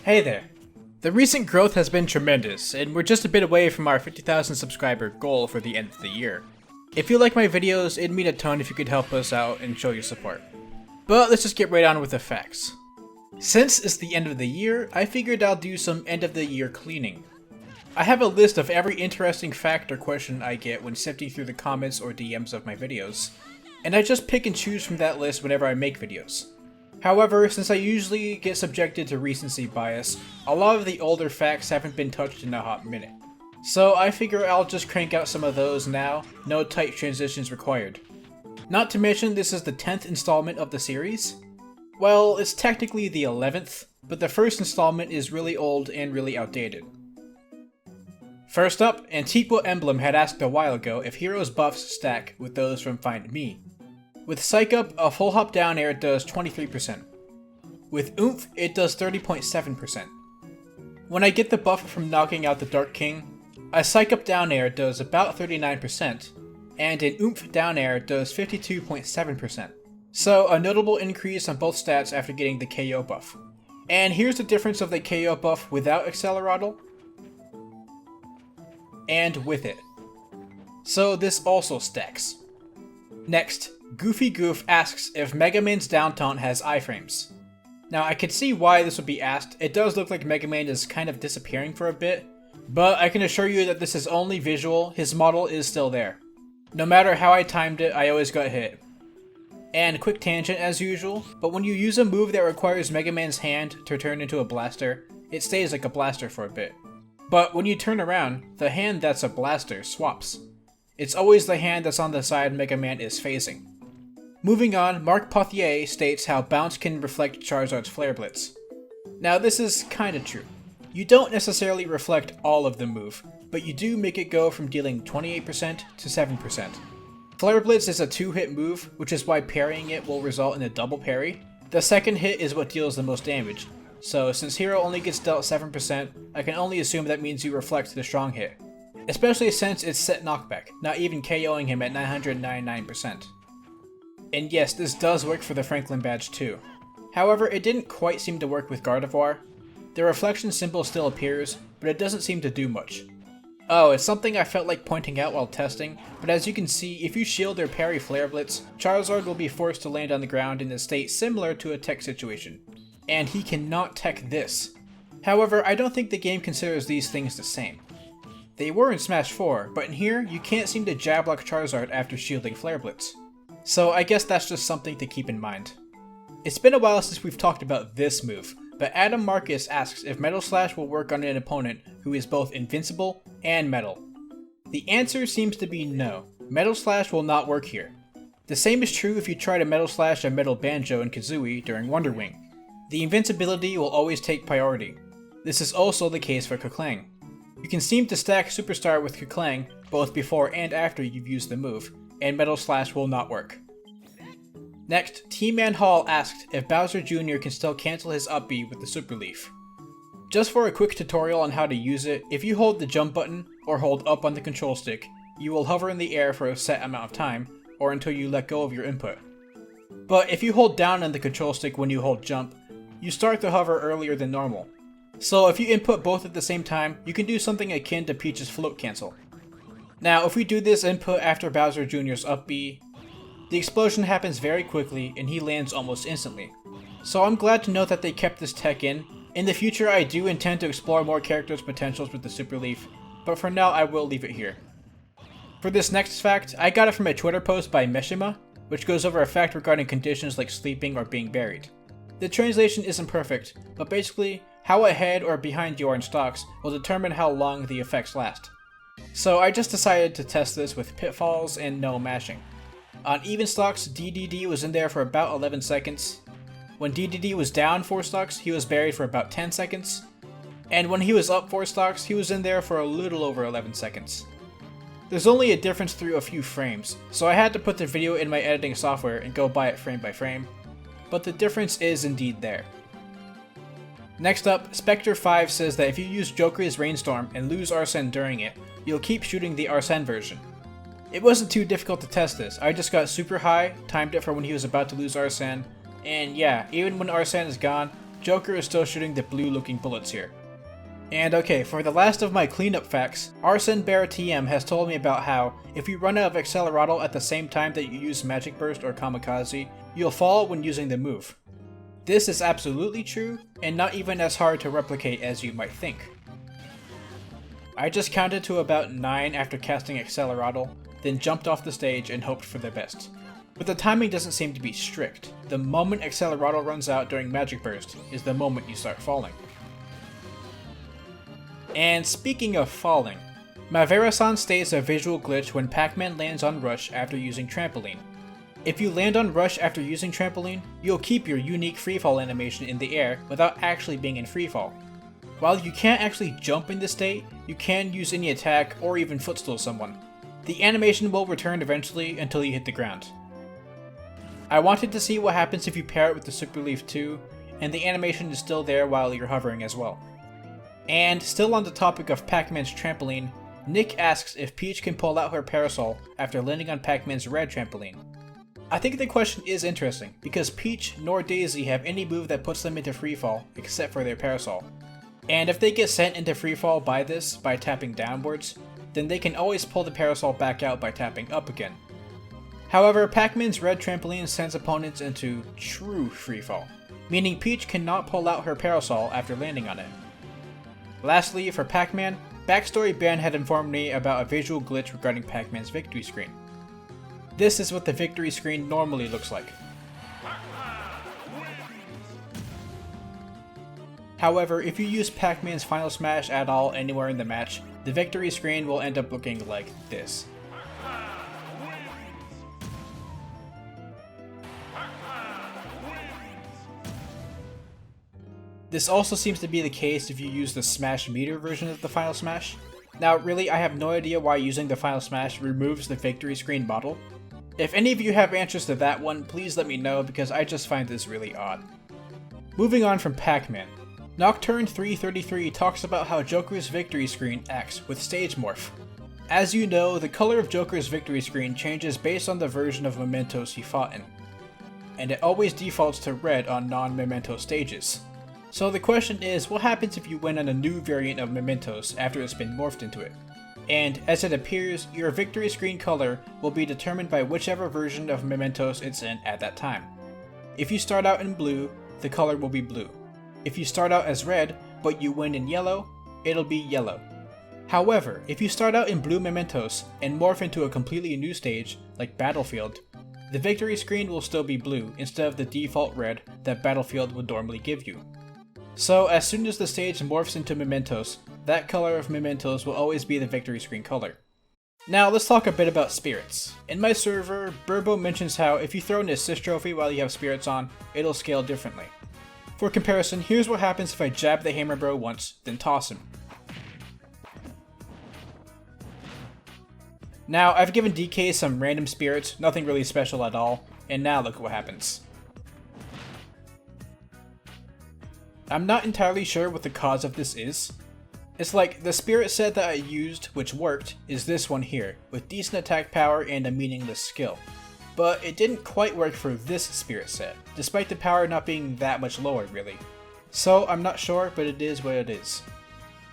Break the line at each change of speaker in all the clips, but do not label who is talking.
Hey there. The recent growth has been tremendous, and we're just a bit away from our 50,000 subscriber goal for the end of the year. If you like my videos, it'd mean a ton if you could help us out and show your support. But let's just get right on with the facts. Since it's the end of the year, I figured I'll do some end of the year cleaning. I have a list of every interesting fact or question I get when sifting through the comments or DMs of my videos, and I just pick and choose from that list whenever I make videos. However, since I usually get subjected to recency bias, a lot of the older facts haven't been touched in a hot minute. So I figure I'll just crank out some of those now, no tight transitions required. Not to mention this is the 10th installment of the series. Well, it's technically the 11th, but the first installment is really old and really outdated. First up, Tipo Emblem had asked a while ago if heroes' buffs stack with those from Find Me. With Psych Up, a full hop down air does 23%. With Oomph, it does 30.7%. When I get the buff from knocking out the Dark King, a Psych Up down air does about 39%, and an Oomph down air does 52.7%. So a notable increase on both stats after getting the KO buff. And here's the difference of the KO buff without Excelurato and with it. So this also stacks. Next, Goofy Goof asks if Mega Man's down taunt has iframes. Now I could see why this would be asked. It does look like Mega Man is kind of disappearing for a bit, but I can assure you that this is only visual. His model is still there. No matter how I timed it, I always got hit. And quick tangent as usual, but when you use a move that requires Mega Man's hand to turn into a blaster, it stays like a blaster for a bit. But when you turn around, the hand that's a blaster swaps. It's always the hand that's on the side Mega Man is facing. Moving on, Mark Pothier states how Bounce can reflect Charizard's Flare Blitz. Now this is kinda true. You don't necessarily reflect all of the move, but you do make it go from dealing 28% to 7%. Flare Blitz is a 2-hit move, which is why parrying it will result in a double parry. The second hit is what deals the most damage, so since Hero only gets dealt 7%, I can only assume that means you reflect the strong hit. Especially since it's set knockback, not even KOing him at 999%. And yes, this does work for the Franklin badge too. However, it didn't quite seem to work with Gardevoir. The reflection symbol still appears, but it doesn't seem to do much. Oh, it's something I felt like pointing out while testing, but as you can see, if you shield or parry Flare Blitz, Charizard will be forced to land on the ground in a state similar to a tech situation. And he cannot tech this. However, I don't think the game considers these things the same. They were in Smash 4, but in here, you can't seem to jab lock Charizard after shielding Flare Blitz. So I guess that's just something to keep in mind. It's been a while since we've talked about this move, but Adam Marcus asks if Metal Slash will work on an opponent who is both invincible and metal. The answer seems to be no. Metal Slash will not work here. The same is true if you try to Metal Slash a Metal Banjo and Kazooie during Wonder Wing. The invincibility will always take priority. This is also the case for Keclang. You can seem to stack Superstar with Keclang both before and after you've used the move, and Metal Slash will not work. Next, T-Man Hall asked if Bowser Jr. can still cancel his up B with the Super Leaf. Just for a quick tutorial on how to use it, if you hold the jump button or hold up on the control stick, you will hover in the air for a set amount of time, or until you let go of your input. But if you hold down on the control stick when you hold jump, you start to hover earlier than normal. So if you input both at the same time, you can do something akin to Peach's float cancel. Now if we do this input after Bowser Jr.'s up B, the explosion happens very quickly and he lands almost instantly. So I'm glad to know that they kept this tech in. In the future I do intend to explore more characters' potentials with the Super Leaf, but for now I will leave it here. For this next fact, I got it from a Twitter post by Meshima, which goes over a fact regarding conditions like sleeping or being buried. The translation isn't perfect, but basically, how ahead or behind you are in stocks will determine how long the effects last. So I just decided to test this with pitfalls and no mashing. On even stocks, DDD was in there for about 11 seconds. When DDD was down 4 stocks, he was buried for about 10 seconds. And when he was up 4 stocks, he was in there for a little over 11 seconds. There's only a difference through a few frames, so I had to put the video in my editing software and go by it frame by frame. But the difference is indeed there. Next up, Spectre5 says that if you use Joker's Rainstorm and lose Arsene during it, you'll keep shooting the Arsene version. It wasn't too difficult to test this. I just got super high, timed it for when he was about to lose Arsene, and yeah, even when Arsene is gone, Joker is still shooting the blue looking bullets here. And okay, for the last of my cleanup facts, Arson Bear TM has told me about how, if you run out of Excelurato at the same time that you use Magic Burst or Kamikaze, you'll fall when using the move. This is absolutely true, and not even as hard to replicate as you might think. I just counted to about 9 after casting Excelerato, then jumped off the stage and hoped for the best. But the timing doesn't seem to be strict. The moment Excelerato runs out during Magic Burst is the moment you start falling. And speaking of falling, Mavera-san states a visual glitch when Pac-Man lands on Rush after using Trampoline. If you land on Rush after using Trampoline, you'll keep your unique freefall animation in the air without actually being in freefall. While you can't actually jump in this state, you can use any attack or even footstool someone. The animation will return eventually until you hit the ground. I wanted to see what happens if you pair it with the Super Leaf 2, and the animation is still there while you're hovering as well. And still on the topic of Pac-Man's trampoline, Nick asks if Peach can pull out her parasol after landing on Pac-Man's red trampoline. I think the question is interesting, because Peach nor Daisy have any move that puts them into freefall except for their parasol. And if they get sent into freefall by this by tapping downwards, then they can always pull the parasol back out by tapping up again. However, Pac-Man's red trampoline sends opponents into true freefall, meaning Peach cannot pull out her parasol after landing on it. Lastly, for Pac-Man, Backstory Ben had informed me about a visual glitch regarding Pac-Man's victory screen. This is what the victory screen normally looks like. However, if you use Pac-Man's Final Smash at all anywhere in the match, the victory screen will end up looking like this. This also seems to be the case if you use the Smash Meter version of the Final Smash. Now really, I have no idea why using the Final Smash removes the victory screen model. If any of you have answers to that one, please let me know because I just find this really odd. Moving on from Pac-Man, Nocturne 333 talks about how Joker's victory screen acts with stage morph. As you know, the color of Joker's victory screen changes based on the version of Mementos he fought in, and it always defaults to red on non-Memento stages. So the question is, what happens if you win on a new variant of Mementos after it's been morphed into it? And as it appears, your victory screen color will be determined by whichever version of Mementos it's in at that time. If you start out in blue, the color will be blue. If you start out as red, but you win in yellow, it'll be yellow. However, if you start out in blue Mementos and morph into a completely new stage, like Battlefield, the victory screen will still be blue instead of the default red that Battlefield would normally give you. So as soon as the stage morphs into Mementos, that color of Mementos will always be the victory screen color. Now let's talk a bit about spirits. In my server, Burbo mentions how if you throw an assist trophy while you have spirits on, it'll scale differently. For comparison, here's what happens if I jab the Hammer Bro once, then toss him. Now, I've given DK some random spirits, nothing really special at all, and now look what happens. I'm not entirely sure what the cause of this is. It's like, the spirit set that I used, which worked, is this one here, with decent attack power and a meaningless skill. But it didn't quite work for this spirit set, despite the power not being that much lower really. So I'm not sure, but it is what it is.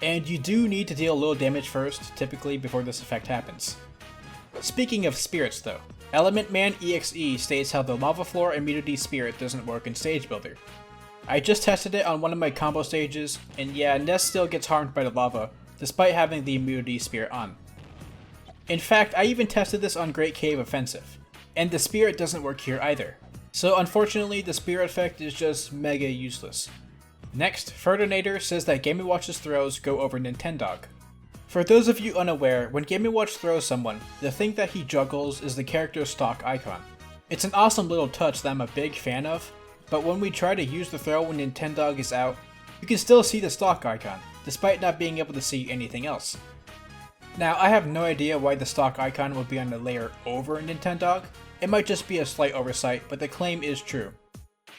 And you do need to deal a little damage first, typically before this effect happens. Speaking of spirits though, Element Man EXE states how the Lava Floor Immunity Spirit doesn't work in Stage Builder. I just tested it on one of my combo stages, and yeah, Ness still gets harmed by the lava, despite having the Immunity Spirit on. In fact, I even tested this on Great Cave Offensive, and the Spirit doesn't work here either. So unfortunately, the Spirit effect is just mega useless. Next, Ferdinator says that Game & Watch's throws go over Nintendog. For those of you unaware, when Game & Watch throws someone, the thing that he juggles is the character's stock icon. It's an awesome little touch that I'm a big fan of, but when we try to use the throw when Nintendog is out, you can still see the stock icon, despite not being able to see anything else. Now, I have no idea why the stock icon would be on the layer over Nintendog. It might just be a slight oversight, but the claim is true.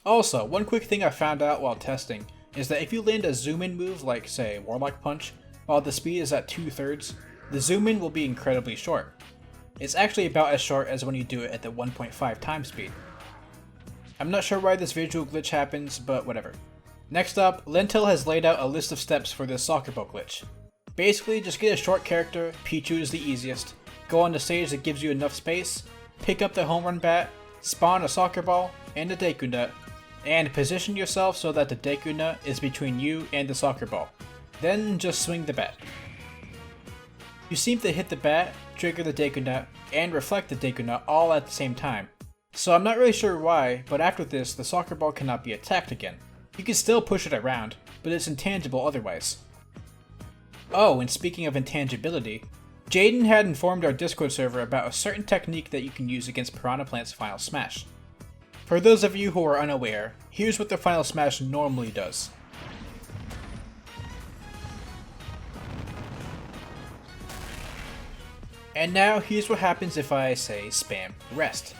Also, one quick thing I found out while testing is that if you land a zoom-in move like, say, Warlock Punch, while the speed is at 2/3, the zoom-in will be incredibly short. It's actually about as short as when you do it at the 1.5 times speed. I'm not sure why this visual glitch happens, but whatever. Next up, Lentil has laid out a list of steps for this soccer ball glitch. Basically, just get a short character, Pichu is the easiest, go on the stage that gives you enough space, pick up the home run bat, spawn a soccer ball and a Deku Nut, and position yourself so that the Deku Nut is between you and the soccer ball. Then just swing the bat. You seem to hit the bat, trigger the Deku Nut, and reflect the Deku Nut all at the same time. So I'm not really sure why, but after this, the soccer ball cannot be attacked again. You can still push it around, but it's intangible otherwise. Oh, and speaking of intangibility, Jaden had informed our Discord server about a certain technique that you can use against Piranha Plant's Final Smash. For those of you who are unaware, here's what the Final Smash normally does. And now here's what happens if I say spam rest.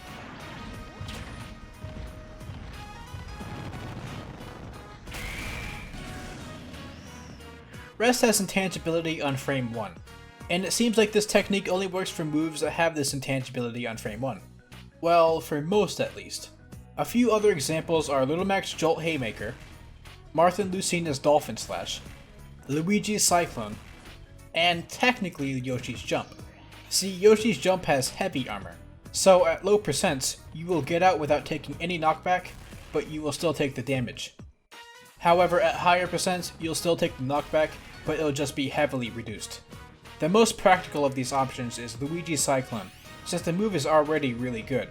Rest has intangibility on frame 1, and it seems like this technique only works for moves that have this intangibility on frame 1. Well, for most at least. A few other examples are Little Mac's Jolt Haymaker, Martha and Lucina's Dolphin Slash, Luigi's Cyclone, and technically Yoshi's Jump. See, Yoshi's Jump has heavy armor, so at low percents, you will get out without taking any knockback, but you will still take the damage. However, at higher percents, you'll still take the knockback, but it'll just be heavily reduced. The most practical of these options is Luigi's Cyclone, since the move is already really good.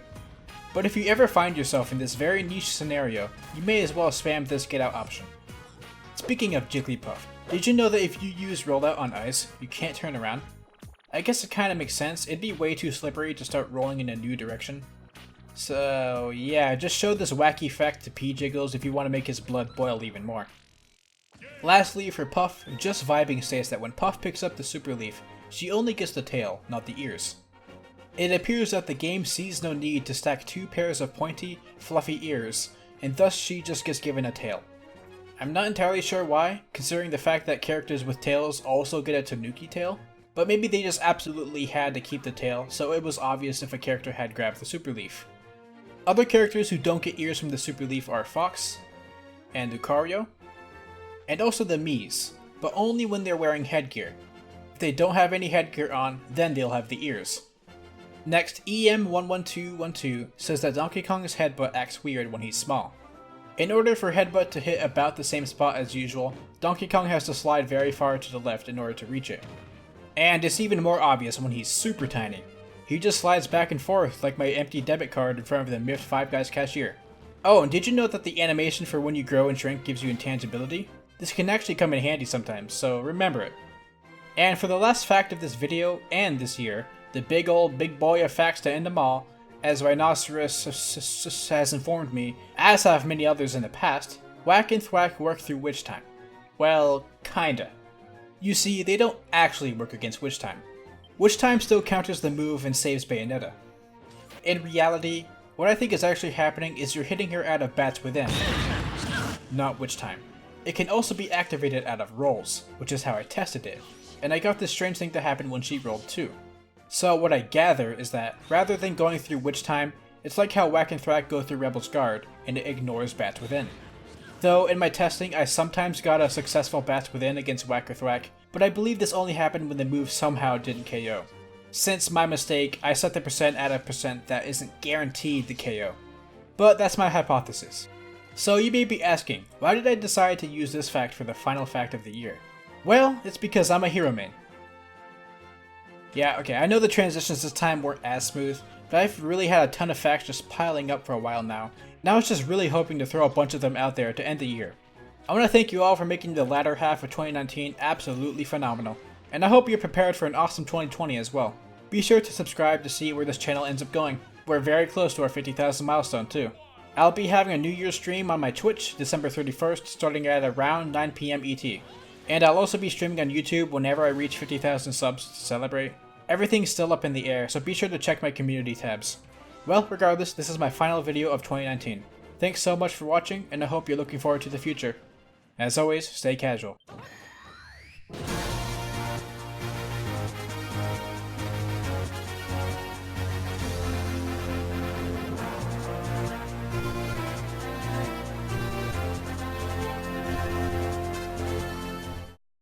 But if you ever find yourself in this very niche scenario, you may as well spam this get out option. Speaking of Jigglypuff, did you know that if you use rollout on ice, you can't turn around? I guess it kinda makes sense, it'd be way too slippery to start rolling in a new direction. So yeah, just show this wacky fact to P-Jiggles if you want to make his blood boil even more. Lastly, for Puff, Just Vibing states that when Puff picks up the Super Leaf, she only gets the tail, not the ears. It appears that the game sees no need to stack 2 pairs of pointy, fluffy ears, and thus she just gets given a tail. I'm not entirely sure why, considering the fact that characters with tails also get a Tanuki tail, but maybe they just absolutely had to keep the tail, so it was obvious if a character had grabbed the Super Leaf. Other characters who don't get ears from the Super Leaf are Fox, and Lucario, and also the Miis, but only when they're wearing headgear. If they don't have any headgear on, then they'll have the ears. Next, EM11212 says that Donkey Kong's headbutt acts weird when he's small. In order for headbutt to hit about the same spot as usual, Donkey Kong has to slide very far to the left in order to reach it. And it's even more obvious when he's super tiny. He just slides back and forth like my empty debit card in front of the Miffed Five Guys cashier. Oh, and did you know that the animation for when you grow and shrink gives you intangibility? This can actually come in handy sometimes, so remember it. And for the last fact of this video, and this year, the big boy of facts to end them all, as Rhinoceros has informed me, as have many others in the past, Wacken Thwack work through Witch Time. Well, kinda. You see, they don't actually work against Witch Time. Witch Time still counters the move and saves Bayonetta. In reality, what I think is actually happening is you're hitting her out of Bats Within, not Witch Time. It can also be activated out of rolls, which is how I tested it, and I got this strange thing to happen when she rolled too. So what I gather is that, rather than going through Witch Time, it's like how Wacken Thwack go through Rebel's Guard, and it ignores Bats Within. Though in my testing I sometimes got a successful Bats Within against Wacken Thwack, but I believe this only happened when the move somehow didn't KO. Since my mistake, I set the percent at a percent that isn't guaranteed to KO. But that's my hypothesis. So you may be asking, why did I decide to use this fact for the final fact of the year? Well, it's because I'm a hero main. Yeah, okay, I know the transitions this time weren't as smooth, but I've really had a ton of facts just piling up for a while now. Now it's just really hoping to throw a bunch of them out there to end the year. I want to thank you all for making the latter half of 2019 absolutely phenomenal, and I hope you're prepared for an awesome 2020 as well. Be sure to subscribe to see where this channel ends up going. We're very close to our 50,000 milestone too. I'll be having a New Year's stream on my Twitch December 31st starting at around 9 PM ET. And I'll also be streaming on YouTube whenever I reach 50,000 subs to celebrate. Everything's still up in the air, so be sure to check my community tabs. Well, regardless, this is my final video of 2019. Thanks so much for watching, and I hope you're looking forward to the future. As always, stay casual.